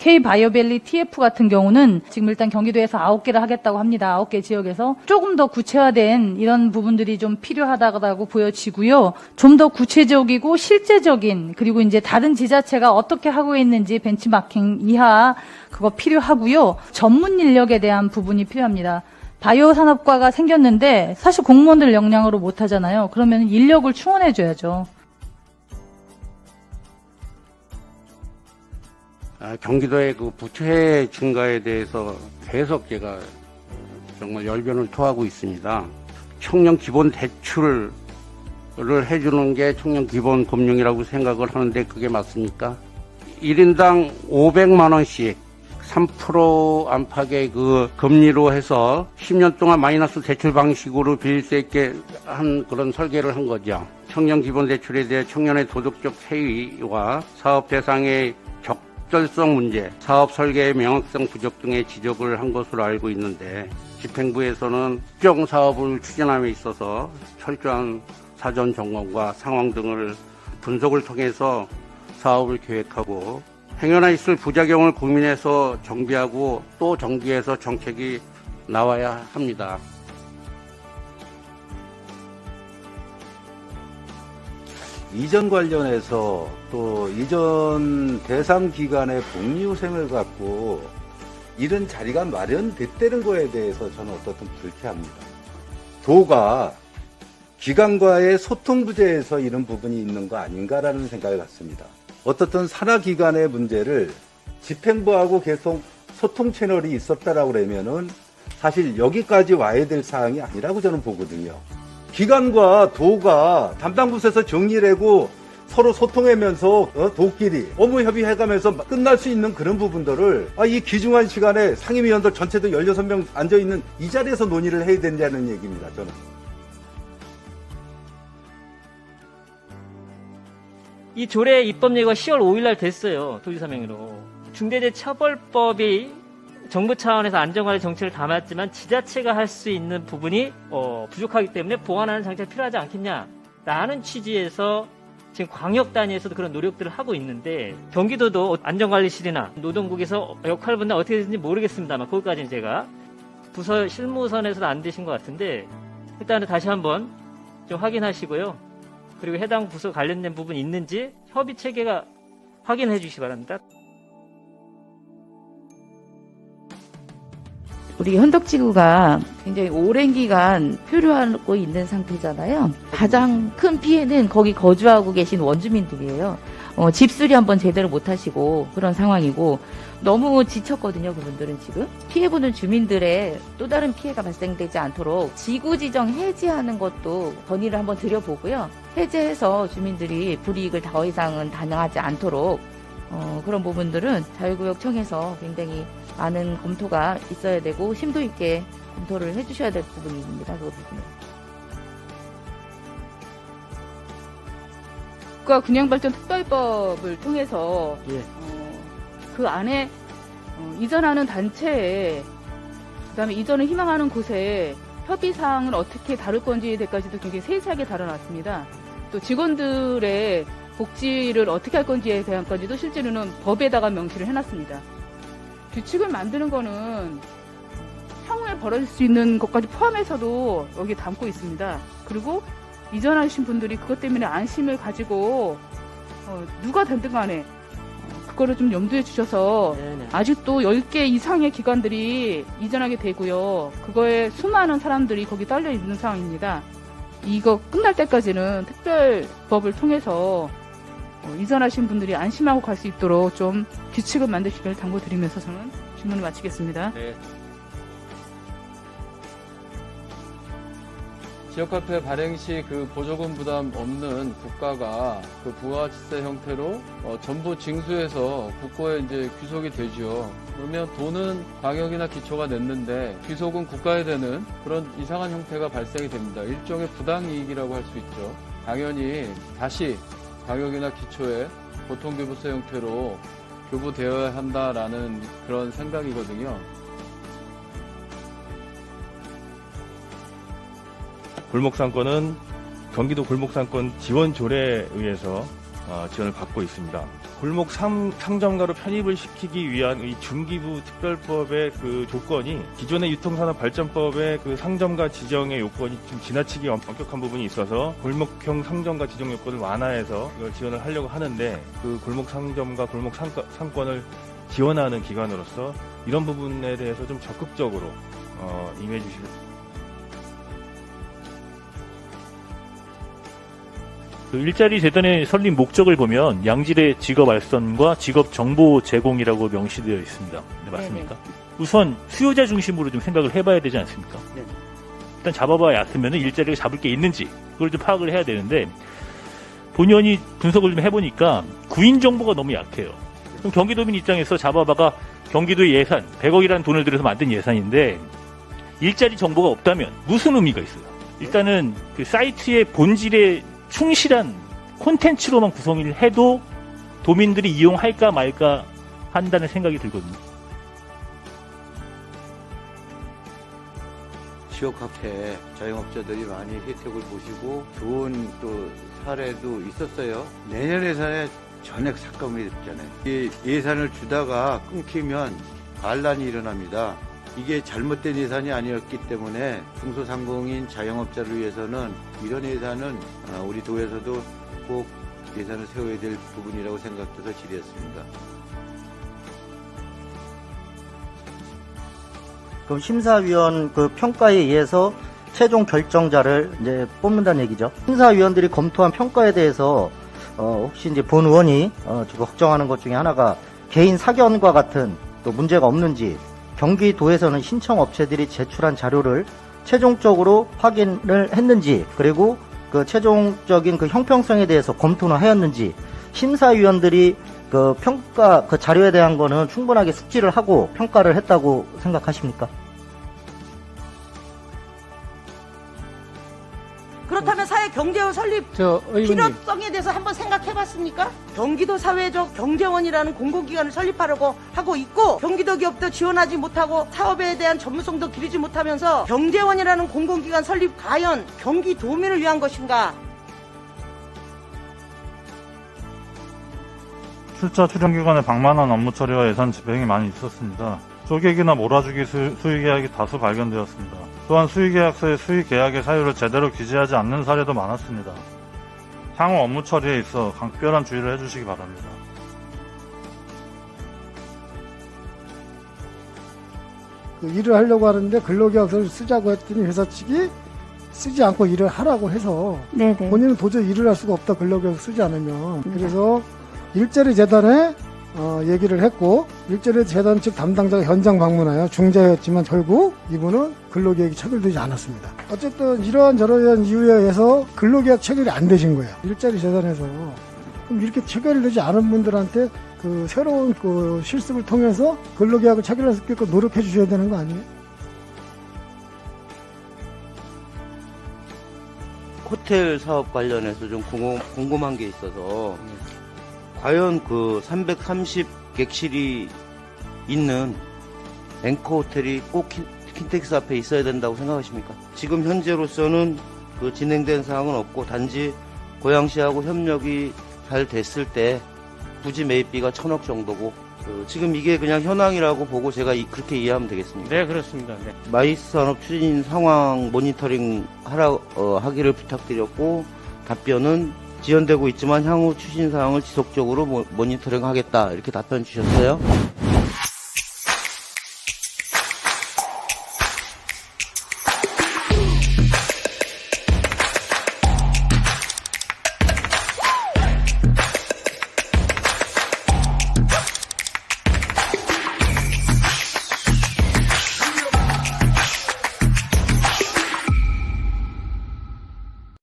K바이오밸리 TF 같은 경우는 지금 일단 경기도에서 9개를 하겠다고 합니다. 9개 지역에서 조금 더 구체화된 이런 부분들이 좀 필요하다고 보여지고요. 좀 더 구체적이고 실제적인, 그리고 이제 다른 지자체가 어떻게 하고 있는지 벤치마킹 이하 그거 필요하고요. 전문 인력에 대한 부분이 필요합니다. 바이오 산업과가 생겼는데 사실 공무원들 역량으로 못 하잖아요. 그러면 인력을 충원해 줘야죠. 경기도의 그 부채 증가에 대해서 계속 제가 정말 열변을 토하고 있습니다. 청년 기본 대출을 해주는 게 청년 기본 금융이라고 생각을 하는데 그게 맞습니까? 1인당 500만 원씩 3% 안팎의 그 금리로 해서 10년 동안 마이너스 대출 방식으로 빌릴 수 있게 한 그런 설계를 한 거죠. 청년 기본 대출에 대해 청년의 도덕적 해이와 사업 대상의 적절성 문제, 사업 설계의 명확성 부족 등의 지적을 한 것으로 알고 있는데 집행부에서는 특정 사업을 추진함에 있어서 철저한 사전 점검과 상황 등을 분석을 통해서 사업을 계획하고 행여나 있을 부작용을 고민해서 정비하고 또 정비해서 정책이 나와야 합니다. 이전 관련해서 또 이전 대상 기관의 복리후생을 갖고 이런 자리가 마련됐다는 거에 대해서 저는 어떻든 불쾌합니다. 도가 기관과의 소통 부재에서 이런 부분이 있는 거 아닌가라는 생각을 갖습니다. 어떻든 산하기관의 문제를 집행부하고 계속 소통 채널이 있었다라고 그러면은 사실 여기까지 와야 될 사항이 아니라고 저는 보거든요. 기관과 도가 담당 부서에서 정리를 하고 서로 소통하면서 도끼리 업무 협의해가면서 끝날 수 있는 그런 부분들을 이 귀중한 시간에 상임위원들 전체도 16명 앉아있는 이 자리에서 논의를 해야 된다는 얘기입니다. 저는. 이 조례 입법 예고가 10월 5일날 됐어요. 도지사 명의로. 중대재해처벌법이 정부 차원에서 안전관리 정책을 담았지만 지자체가 할 수 있는 부분이 부족하기 때문에 보완하는 장치가 필요하지 않겠냐라는 취지에서 지금 광역 단위에서도 그런 노력들을 하고 있는데 경기도도 안전관리실이나 노동국에서 역할 분담 어떻게 되는지 모르겠습니다만 그것까지는 제가 부서 실무선에서도 안 되신 것 같은데 일단은 다시 한번 좀 확인하시고요. 그리고 해당 부서 관련된 부분이 있는지 협의 체계가 확인해 주시기 바랍니다. 우리 현덕지구가 굉장히 오랜 기간 표류하고 있는 상태잖아요. 가장 큰 피해는 거기 거주하고 계신 원주민들이에요. 집수리 한번 제대로 못 하시고 그런 상황이고 너무 지쳤거든요. 그분들은 지금. 피해보는 주민들의 또 다른 피해가 발생되지 않도록 지구 지정 해지하는 것도 건의를 한번 드려보고요. 해제해서 주민들이 불이익을 더 이상은 당하지 않도록 그런 부분들은 자유구역청에서 굉장히 많은 검토가 있어야 되고 심도 있게 검토를 해주셔야 될 부분입니다. 그 부분은. 국가균형발전특별법을 통해서 그 안에 이전하는 단체에 그다음에 이전을 희망하는 곳에 협의사항을 어떻게 다룰 건지에 대해서도 굉장히 세세하게 다뤄놨습니다. 또 직원들의 복지를 어떻게 할 건지에 대한까지도 실제로는 법에다가 명시를 해놨습니다. 규칙을 만드는 거는 향후에 벌어질 수 있는 것까지 포함해서도 여기 담고 있습니다. 그리고 이전하신 분들이 그것 때문에 안심을 가지고 누가 됐든 간에 그거를 좀 염두에 주셔서 아직도 10개 이상의 기관들이 이전하게 되고요. 그거에 수많은 사람들이 거기 딸려 있는 상황입니다. 이거 끝날 때까지는 특별법을 통해서 이전하신 분들이 안심하고 갈 수 있도록 좀 규칙을 만드시길 당부드리면서 저는 질문을 마치겠습니다. 네. 지역화폐 발행 시 그 보조금 부담 없는 국가가 그 부가지세 형태로 전부 징수해서 국고에 이제 귀속이 되죠. 그러면 돈은 광역이나 기초가 냈는데 귀속은 국가에 되는 그런 이상한 형태가 발생이 됩니다. 일종의 부당이익이라고 할 수 있죠. 당연히 다시 광역이나 기초에 보통교부세 형태로 교부되어야 한다라는 그런 생각이거든요. 골목상권은 경기도 골목상권 지원 조례에 의해서 지원을 받고 있습니다. 골목 상점가로 편입을 시키기 위한 이 중기부 특별법의 그 조건이 기존의 유통산업발전법의 그 상점가 지정의 요건이 좀 지나치게 엄격한 부분이 있어서 골목형 상점가 지정 요건을 완화해서 이걸 지원을 하려고 하는데, 그 골목 상점가, 골목 상권을 지원하는 기관으로서 이런 부분에 대해서 좀 적극적으로 임해 주실. 그 일자리 재단의 설립 목적을 보면 양질의 직업 알선과 직업 정보 제공이라고 명시되어 있습니다. 네, 맞습니까? 우선 수요자 중심으로 좀 생각을 해봐야 되지 않습니까? 네네. 일단 잡아봤으면 일자리를 잡을 게 있는지 그걸 좀 파악을 해야 되는데, 본연이 분석을 좀 해보니까 구인 정보가 너무 약해요. 그럼 경기도민 입장에서 잡아봐가 경기도의 예산 100억이라는 돈을 들여서 만든 예산인데 일자리 정보가 없다면 무슨 의미가 있어요? 일단은 그 사이트의 본질에 충실한 콘텐츠로만 구성을 해도 도민들이 이용할까 말까 한다는 생각이 들거든요. 지역 카페 자영업자들이 많이 혜택을 보시고 좋은 또 사례도 있었어요. 내년 예산에 전액 삭감이 됐잖아요. 이 예산을 주다가 끊기면 반란이 일어납니다. 이게 잘못된 예산이 아니었기 때문에 중소상공인 자영업자를 위해서는 이런 예산은 우리 도에서도 꼭 예산을 세워야 될 부분이라고 생각돼서 질의했습니다. 그럼 심사위원 그 평가에 의해서 최종 결정자를 이제 뽑는다는 얘기죠. 심사위원들이 검토한 평가에 대해서 혹시 이제 본 의원이 지금 걱정하는 것 중에 하나가 개인 사견과 같은 또 문제가 없는지, 경기도에서는 신청 업체들이 제출한 자료를 최종적으로 확인을 했는지, 그리고 그 최종적인 그 형평성에 대해서 검토는 하였는지, 심사위원들이 그 평가 그 자료에 대한 거는 충분하게 숙지를 하고 평가를 했다고 생각하십니까? 그렇다면 사회 경제원 설립 필요성에 대해서 한번 생각해봤습니까? 경기도 사회적 경제원이라는 공공기관을 설립하려고 하고 있고, 경기도 기업도 지원하지 못하고 사업에 대한 전문성도 기르지 못하면서 경제원이라는 공공기관 설립 과연 경기도민을 위한 것인가? 출자 출연기관의 방만한 업무 처리와 예산 집행이 많이 있었습니다. 쪼개기나 몰아주기 수의계약이 다수 발견되었습니다. 또한 수의계약서의 수의계약의 사유를 제대로 기재하지 않는 사례도 많았습니다. 향후 업무 처리에 있어 각별한 주의를 해주시기 바랍니다. 그 일을 하려고 하는데 근로계약서를 쓰자고 했더니 회사 측이 쓰지 않고 일을 하라고 해서 네네. 본인은 도저히 일을 할 수가 없다, 근로계약서 쓰지 않으면. 그래서 일자리 재단에 얘기를 했고, 일자리 재단 측 담당자가 현장 방문하여 중재였지만 결국 이분은 근로계약이 체결되지 않았습니다. 어쨌든 이러한 저러한 이유에 의해서 근로계약 체결이 안 되신 거예요, 일자리 재단에서. 그럼 이렇게 체결되지 않은 분들한테 그 새로운 그 실습을 통해서 근로계약을 체결할 수 있게끔 노력해 주셔야 되는 거 아니에요? 호텔 사업 관련해서 좀 궁금한 게 있어서, 과연 그 330객실이 있는 앵커 호텔이 꼭 킨텍스 앞에 있어야 된다고 생각하십니까? 지금 현재로서는 그 진행된 사항은 없고, 단지 고양시하고 협력이 잘 됐을 때 부지 매입비가 1,000억 정도고, 지금 이게 그냥 현황이라고 보고 제가 그렇게 이해하면 되겠습니다. 네, 그렇습니다. 네. 마이스 산업 추진 상황 모니터링 하기를 부탁드렸고, 답변은 지연되고 있지만 향후 추진 사항을 지속적으로 모니터링 하겠다, 이렇게 답변 주셨어요.